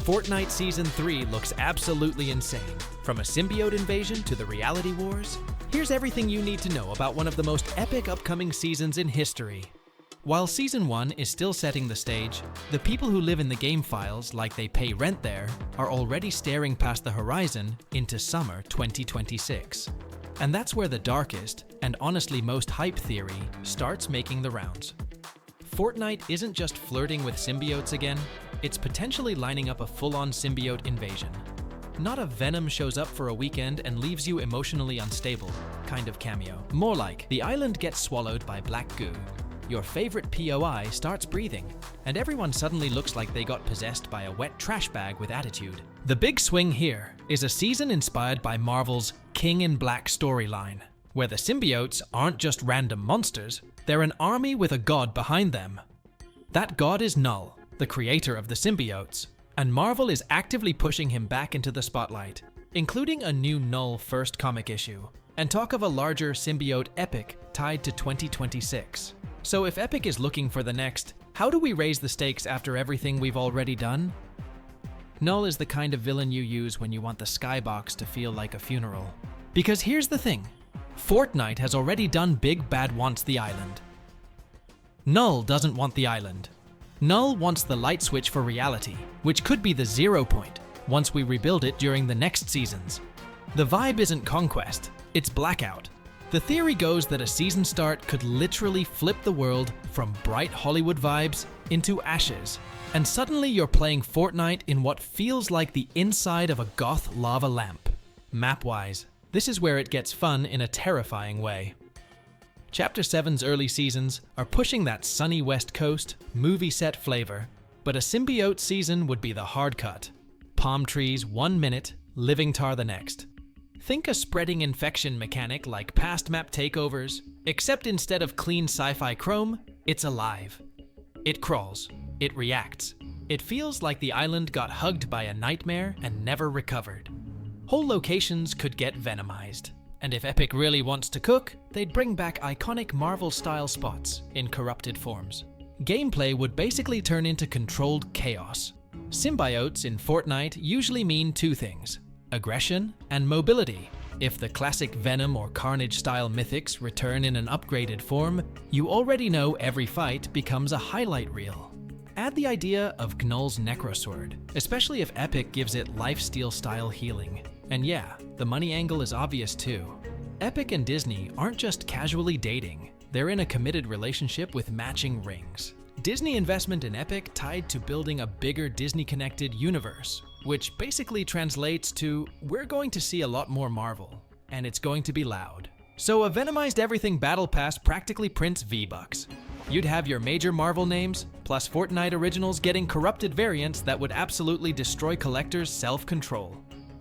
Fortnite Season 3 looks absolutely insane. From a symbiote invasion to the reality wars, here's everything you need to know about one of the most epic upcoming seasons in history. While Season 1 is still setting the stage, the people who live in the game files like they pay rent there are already staring past the horizon into summer 2026. And that's where the darkest, and honestly most hype theory, starts making the rounds. Fortnite isn't just flirting with symbiotes again, it's potentially lining up a full-on symbiote invasion. Not a Venom shows up for a weekend and leaves you emotionally unstable kind of cameo. More like, the island gets swallowed by black goo, your favorite POI starts breathing, and everyone suddenly looks like they got possessed by a wet trash bag with attitude. The big swing here is a season inspired by Marvel's King in Black storyline, where the symbiotes aren't just random monsters, they're an army with a god behind them. That god is Null, the creator of the symbiotes, and Marvel is actively pushing him back into the spotlight, including a new Null first comic issue, and talk of a larger symbiote epic tied to 2026. So if Epic is looking for the next, how do we raise the stakes after everything we've already done? Null is the kind of villain you use when you want the skybox to feel like a funeral. Because here's the thing, Fortnite has already done Big Bad wants the island. Null doesn't want the island. Null wants the light switch for reality, which could be the 0 point, once we rebuild it during the next seasons. The vibe isn't conquest, it's blackout. The theory goes that a season start could literally flip the world from bright Hollywood vibes into ashes, and suddenly you're playing Fortnite in what feels like the inside of a goth lava lamp. Map-wise, this is where it gets fun in a terrifying way. Chapter 7's early seasons are pushing that sunny West Coast, movie set flavor, but a symbiote season would be the hard cut. Palm trees 1 minute, living tar the next. Think a spreading infection mechanic like past map takeovers, except instead of clean sci-fi chrome, it's alive. It crawls, it reacts. It feels like the island got hugged by a nightmare and never recovered. Whole locations could get venomized. And if Epic really wants to cook, they'd bring back iconic Marvel-style spots in corrupted forms. Gameplay would basically turn into controlled chaos. Symbiotes in Fortnite usually mean two things: aggression and mobility. If the classic Venom or Carnage-style mythics return in an upgraded form, you already know every fight becomes a highlight reel. Add the idea of Gnull's Necrosword, especially if Epic gives it lifesteal-style healing. And yeah, the money angle is obvious too. Epic and Disney aren't just casually dating, they're in a committed relationship with matching rings. Disney investment in Epic tied to building a bigger Disney-connected universe, which basically translates to, we're going to see a lot more Marvel, and it's going to be loud. So a Venomized Everything Battle Pass practically prints V-Bucks. You'd have your major Marvel names, plus Fortnite originals getting corrupted variants that would absolutely destroy collectors' self-control.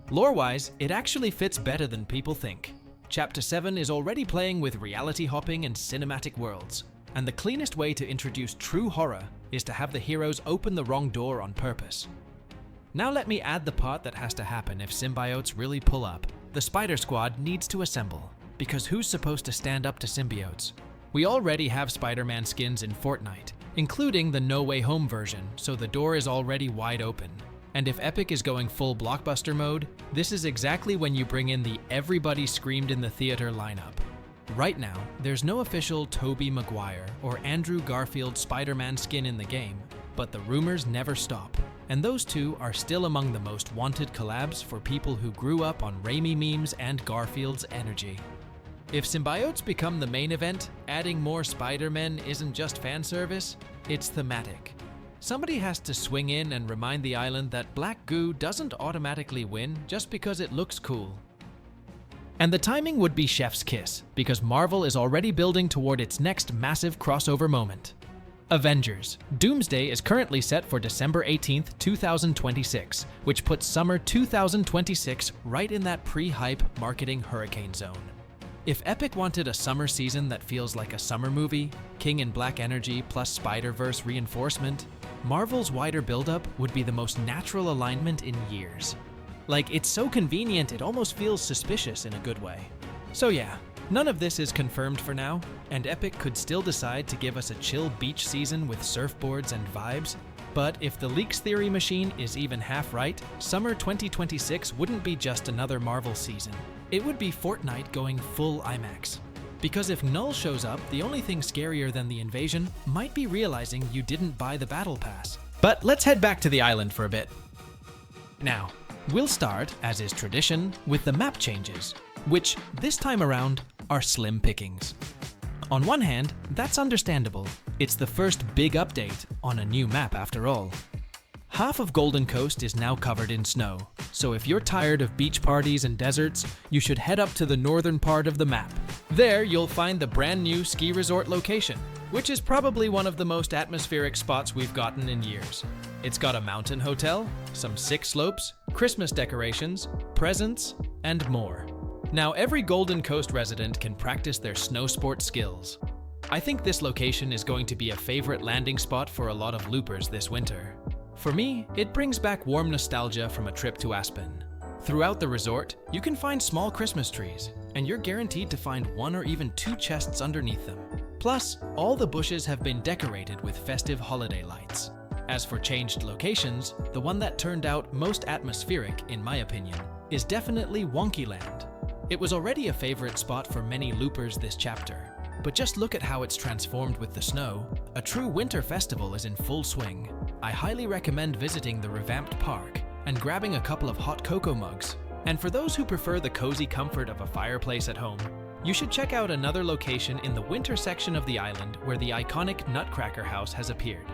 Lore-wise, it actually fits better than people think. Chapter 7 is already playing with reality hopping and cinematic worlds, and the cleanest way to introduce true horror is to have the heroes open the wrong door on purpose. Now let me add the part that has to happen if symbiotes really pull up. The Spider Squad needs to assemble, because who's supposed to stand up to symbiotes? We already have Spider-Man skins in Fortnite, including the No Way Home version, so the door is already wide open. And if Epic is going full blockbuster mode, this is exactly when you bring in the everybody screamed in the theater lineup. Right now, there's no official Tobey Maguire or Andrew Garfield Spider-Man skin in the game, but the rumors never stop. And those two are still among the most wanted collabs for people who grew up on Raimi memes and Garfield's energy. If symbiotes become the main event, adding more Spider-Men isn't just fan service, it's thematic. Somebody has to swing in and remind the island that black goo doesn't automatically win just because it looks cool. And the timing would be chef's kiss, because Marvel is already building toward its next massive crossover moment. Avengers. Doomsday is currently set for December 18th, 2026, which puts summer 2026 right in that pre-hype marketing hurricane zone. If Epic wanted a summer season that feels like a summer movie, King in Black energy plus Spider-Verse reinforcement, Marvel's wider buildup would be the most natural alignment in years. Like, it's so convenient it almost feels suspicious in a good way. So yeah, none of this is confirmed for now, and Epic could still decide to give us a chill beach season with surfboards and vibes, But if the leaks theory machine is even half right, summer 2026 wouldn't be just another Marvel season. It would be Fortnite going full IMAX. Because if Null shows up, the only thing scarier than the invasion might be realizing you didn't buy the battle pass. But let's head back to the island for a bit. Now, we'll start, as is tradition, with the map changes, which, this time around, are slim pickings. On one hand, that's understandable. It's the first big update on a new map after all. Half of Golden Coast is now covered in snow, so if you're tired of beach parties and deserts, you should head up to the northern part of the map. There, you'll find the brand new ski resort location, which is probably one of the most atmospheric spots we've gotten in years. It's got a mountain hotel, some sick slopes, Christmas decorations, presents, and more. Now every Golden Coast resident can practice their snow sport skills. I think this location is going to be a favorite landing spot for a lot of loopers this winter. For me, it brings back warm nostalgia from a trip to Aspen. Throughout the resort, you can find small Christmas trees, and you're guaranteed to find one or even two chests underneath them. Plus, all the bushes have been decorated with festive holiday lights. As for changed locations, the one that turned out most atmospheric, in my opinion, is definitely Wonkyland. It was already a favorite spot for many loopers this chapter, but just look at how it's transformed with the snow. A true winter festival is in full swing. I highly recommend visiting the revamped park and grabbing a couple of hot cocoa mugs. And for those who prefer the cozy comfort of a fireplace at home, you should check out another location in the winter section of the island where the iconic Nutcracker House has appeared.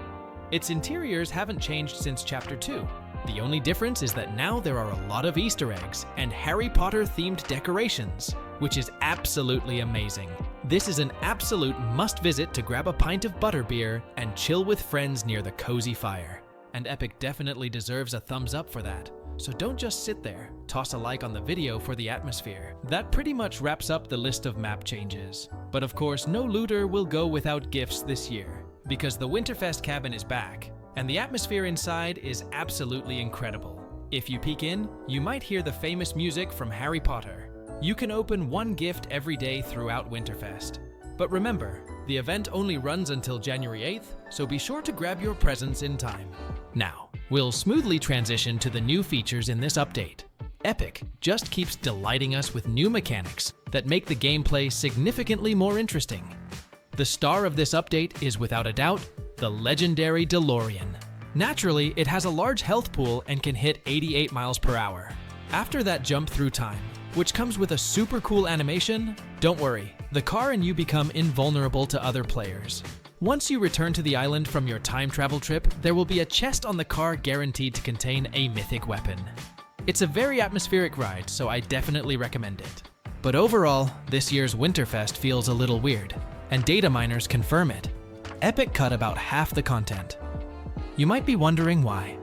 Its interiors haven't changed since Chapter 2. The only difference is that now there are a lot of Easter eggs and Harry Potter-themed decorations, which is absolutely amazing. This is an absolute must-visit to grab a pint of butterbeer and chill with friends near the cozy fire. And Epic definitely deserves a thumbs up for that. So don't just sit there, toss a like on the video for the atmosphere. That pretty much wraps up the list of map changes. But of course, no looter will go without gifts this year, because the Winterfest cabin is back, and the atmosphere inside is absolutely incredible. If you peek in, you might hear the famous music from Harry Potter. You can open one gift every day throughout Winterfest. But remember, the event only runs until January 8th, so be sure to grab your presents in time. Now, we'll smoothly transition to the new features in this update. Epic just keeps delighting us with new mechanics that make the gameplay significantly more interesting. The star of this update is without a doubt the legendary DeLorean. Naturally, it has a large health pool and can hit 88 miles per hour. After that jump through time, which comes with a super cool animation, don't worry, the car and you become invulnerable to other players. Once you return to the island from your time travel trip, there will be a chest on the car guaranteed to contain a mythic weapon. It's a very atmospheric ride, so I definitely recommend it. But overall, this year's Winterfest feels a little weird, and data miners confirm it. Epic cut about half the content. You might be wondering why.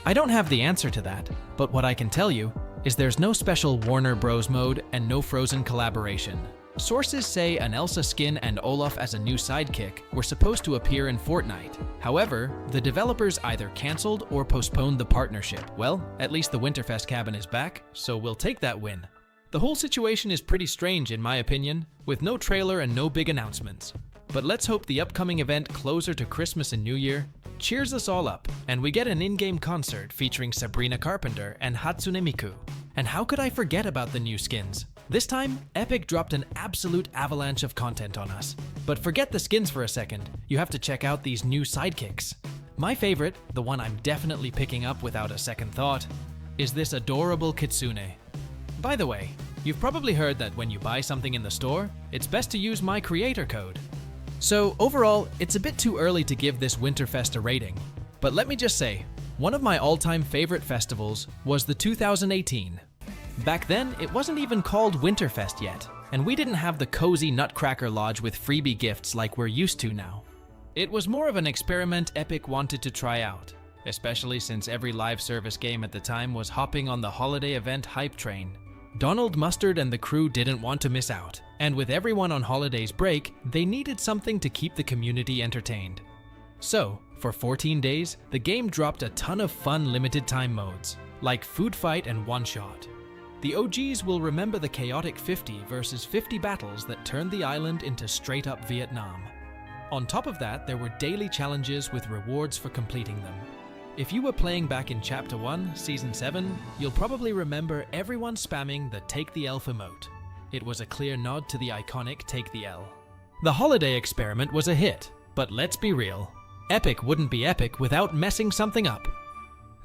I don't have the answer to that, but what I can tell you is there's no special Warner Bros. Mode and no Frozen collaboration. Sources say an Elsa skin and Olaf as a new sidekick were supposed to appear in Fortnite. However, the developers either cancelled or postponed the partnership. Well, at least the Winterfest cabin is back, so we'll take that win. The whole situation is pretty strange in my opinion, with no trailer and no big announcements. But let's hope the upcoming event closer to Christmas and New Year cheers us all up, and we get an in-game concert featuring Sabrina Carpenter and Hatsune Miku. And how could I forget about the new skins? This time, Epic dropped an absolute avalanche of content on us. But forget the skins for a second, you have to check out these new sidekicks. My favorite, the one I'm definitely picking up without a second thought, is this adorable kitsune. By the way, you've probably heard that when you buy something in the store, it's best to use my creator code. So overall, it's a bit too early to give this Winterfest a rating. But let me just say, one of my all-time favorite festivals was the 2018. Back then, it wasn't even called Winterfest yet, and we didn't have the cozy Nutcracker Lodge with freebie gifts like we're used to now. It was more of an experiment Epic wanted to try out, especially since every live service game at the time was hopping on the holiday event hype train. Donald Mustard and the crew didn't want to miss out, and with everyone on holidays break, they needed something to keep the community entertained. So, for 14 days, the game dropped a ton of fun limited time modes, like Food Fight and One Shot. The OGs will remember the chaotic 50 versus 50 battles that turned the island into straight up Vietnam. On top of that, there were daily challenges with rewards for completing them. If you were playing back in Chapter 1, Season 7, you'll probably remember everyone spamming the Take the Elf emote. It was a clear nod to the iconic Take the L. The holiday experiment was a hit, but let's be real, Epic wouldn't be Epic without messing something up.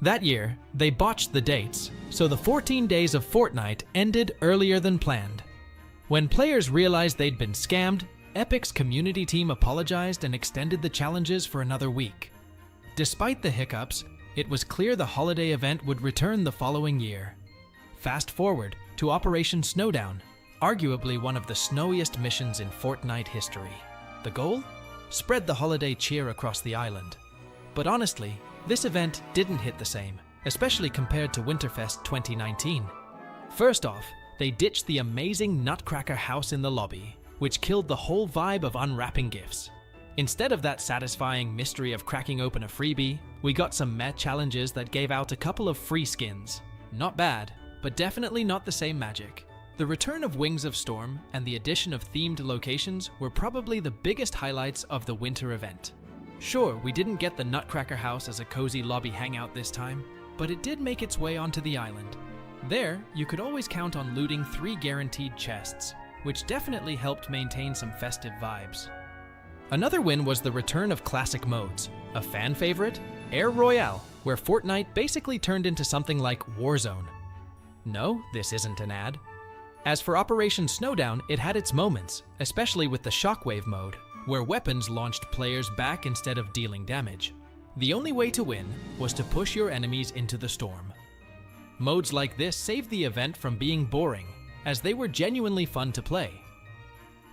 That year, they botched the dates, so the 14 days of Fortnite ended earlier than planned. When players realized they'd been scammed, Epic's community team apologized and extended the challenges for another week. Despite the hiccups, it was clear the holiday event would return the following year. Fast forward to Operation Snowdown, arguably one of the snowiest missions in Fortnite history. The goal? Spread the holiday cheer across the island. But honestly, this event didn't hit the same, especially compared to Winterfest 2019. First off, they ditched the amazing Nutcracker house in the lobby, which killed the whole vibe of unwrapping gifts. Instead of that satisfying mystery of cracking open a freebie, we got some meh challenges that gave out a couple of free skins. Not bad, but definitely not the same magic. The return of Wings of Storm and the addition of themed locations were probably the biggest highlights of the winter event. Sure, we didn't get the Nutcracker house as a cozy lobby hangout this time, but it did make its way onto the island. There, you could always count on looting 3 guaranteed chests, which definitely helped maintain some festive vibes. Another win was the return of classic modes. A fan favorite, Air Royale, where Fortnite basically turned into something like Warzone. No, this isn't an ad. As for Operation Snowdown, it had its moments, especially with the Shockwave mode, where weapons launched players back instead of dealing damage. The only way to win was to push your enemies into the storm. Modes like this saved the event from being boring, as they were genuinely fun to play.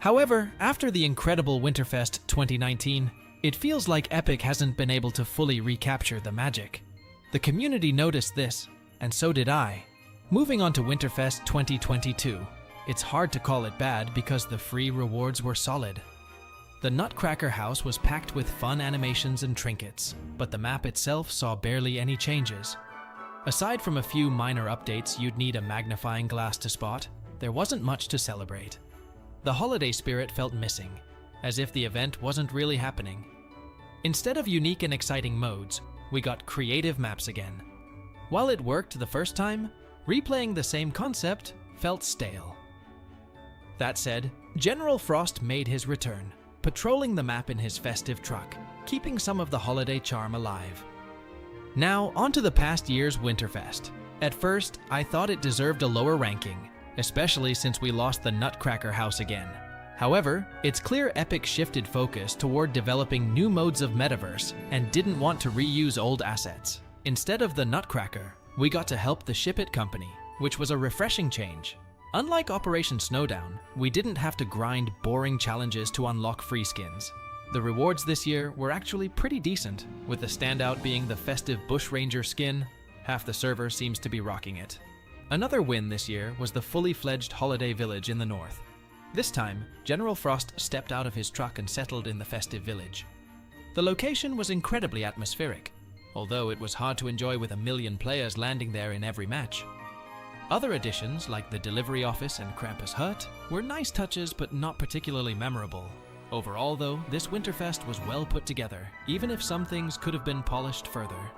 However, after the incredible Winterfest 2019, it feels like Epic hasn't been able to fully recapture the magic. The community noticed this, and so did I. Moving on to Winterfest 2022, it's hard to call it bad because the free rewards were solid. The Nutcracker house was packed with fun animations and trinkets, but the map itself saw barely any changes. Aside from a few minor updates you'd need a magnifying glass to spot, there wasn't much to celebrate. The holiday spirit felt missing, as if the event wasn't really happening. Instead of unique and exciting modes, we got creative maps again. While it worked the first time, replaying the same concept felt stale. That said, General Frost made his return, patrolling the map in his festive truck, keeping some of the holiday charm alive. Now, onto the past year's Winterfest. At first, I thought it deserved a lower ranking, especially since we lost the Nutcracker house again. However, it's clear Epic shifted focus toward developing new modes of metaverse and didn't want to reuse old assets. Instead of the Nutcracker, we got to help the Ship It company, which was a refreshing change. Unlike Operation Snowdown, we didn't have to grind boring challenges to unlock free skins. The rewards this year were actually pretty decent, with the standout being the festive Bushranger skin. Half the server seems to be rocking it. Another win this year was the fully fledged holiday village in the north. This time, General Frost stepped out of his truck and settled in the festive village. The location was incredibly atmospheric, although it was hard to enjoy with 1 million players landing there in every match. Other additions, like the delivery office and Krampus Hut, were nice touches but not particularly memorable. Overall though, this Winterfest was well put together, even if some things could have been polished further.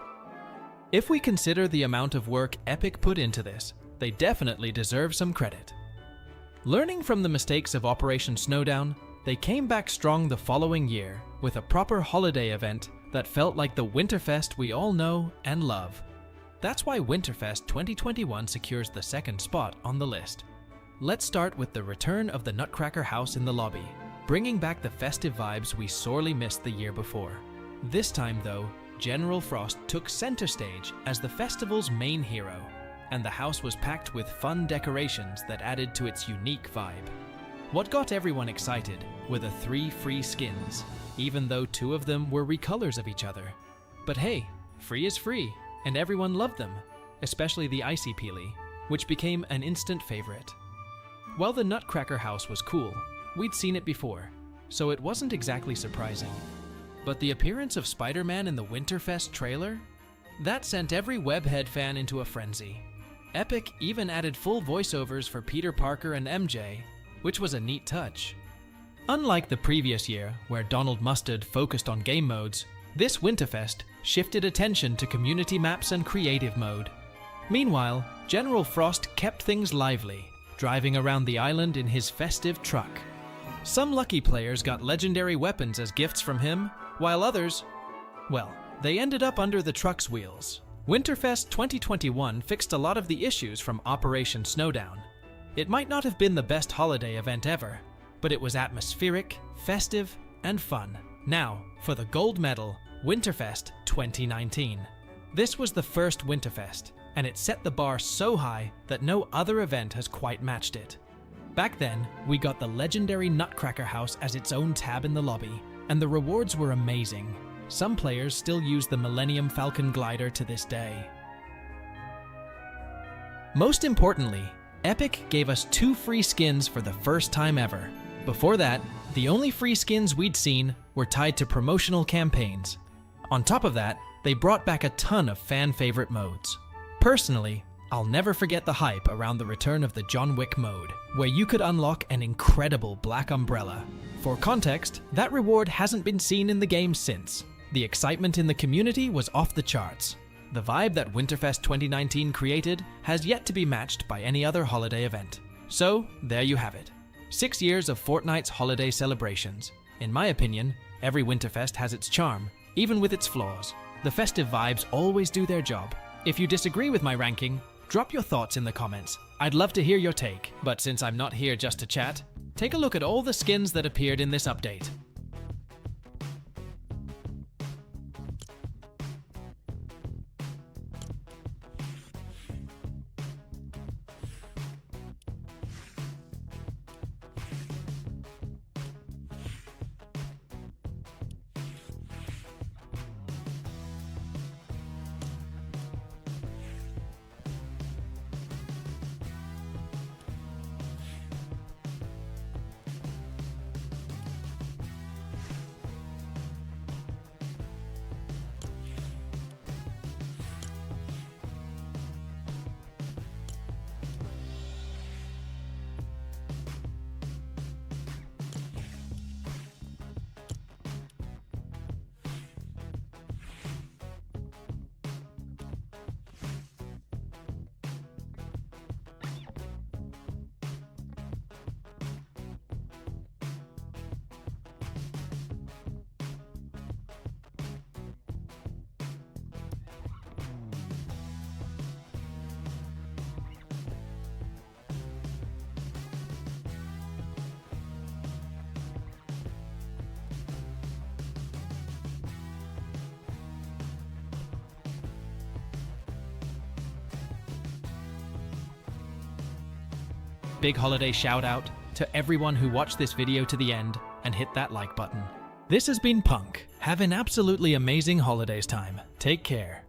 If we consider the amount of work Epic put into this, they definitely deserve some credit. Learning from the mistakes of Operation Snowdown, they came back strong the following year with a proper holiday event that felt like the Winterfest we all know and love. That's why Winterfest 2021 secures the second spot on the list. Let's start with the return of the Nutcracker house in the lobby, bringing back the festive vibes we sorely missed the year before. This time though, General Frost took center stage as the festival's main hero, and the house was packed with fun decorations that added to its unique vibe. What got everyone excited were the 3 free skins, even though 2 of them were recolors of each other. But hey, free is free, and everyone loved them, especially the Icy Peely, which became an instant favorite. While the Nutcracker house was cool, we'd seen it before, so it wasn't exactly surprising. But the appearance of Spider-Man in the Winterfest trailer? That sent every Webhead fan into a frenzy. Epic even added full voiceovers for Peter Parker and MJ, which was a neat touch. Unlike the previous year, where Donald Mustard focused on game modes, this Winterfest shifted attention to community maps and creative mode. Meanwhile, General Frost kept things lively, driving around the island in his festive truck. Some lucky players got legendary weapons as gifts from him, while others, well, they ended up under the truck's wheels. Winterfest 2021 fixed a lot of the issues from Operation Snowdown. It might not have been the best holiday event ever, but it was atmospheric, festive, and fun. Now, for the gold medal, Winterfest 2019. This was the first Winterfest, and it set the bar so high that no other event has quite matched it. Back then, we got the legendary Nutcracker House as its own tab in the lobby, and the rewards were amazing. Some players still use the Millennium Falcon glider to this day. Most importantly, Epic gave us 2 free skins for the first time ever. Before that, the only free skins we'd seen were tied to promotional campaigns. On top of that, they brought back a ton of fan-favorite modes. Personally, I'll never forget the hype around the return of the John Wick mode, where you could unlock an incredible black umbrella. For context, that reward hasn't been seen in the game since. The excitement in the community was off the charts. The vibe that Winterfest 2019 created has yet to be matched by any other holiday event. So, there you have it. 6 years of Fortnite's holiday celebrations. In my opinion, every Winterfest has its charm, even with its flaws. The festive vibes always do their job. If you disagree with my ranking, drop your thoughts in the comments. I'd love to hear your take, but since I'm not here just to chat, take a look at all the skins that appeared in this update. Big holiday shout out to everyone who watched this video to the end and hit that like button. This has been Punk. Have an absolutely amazing holidays time. Take care.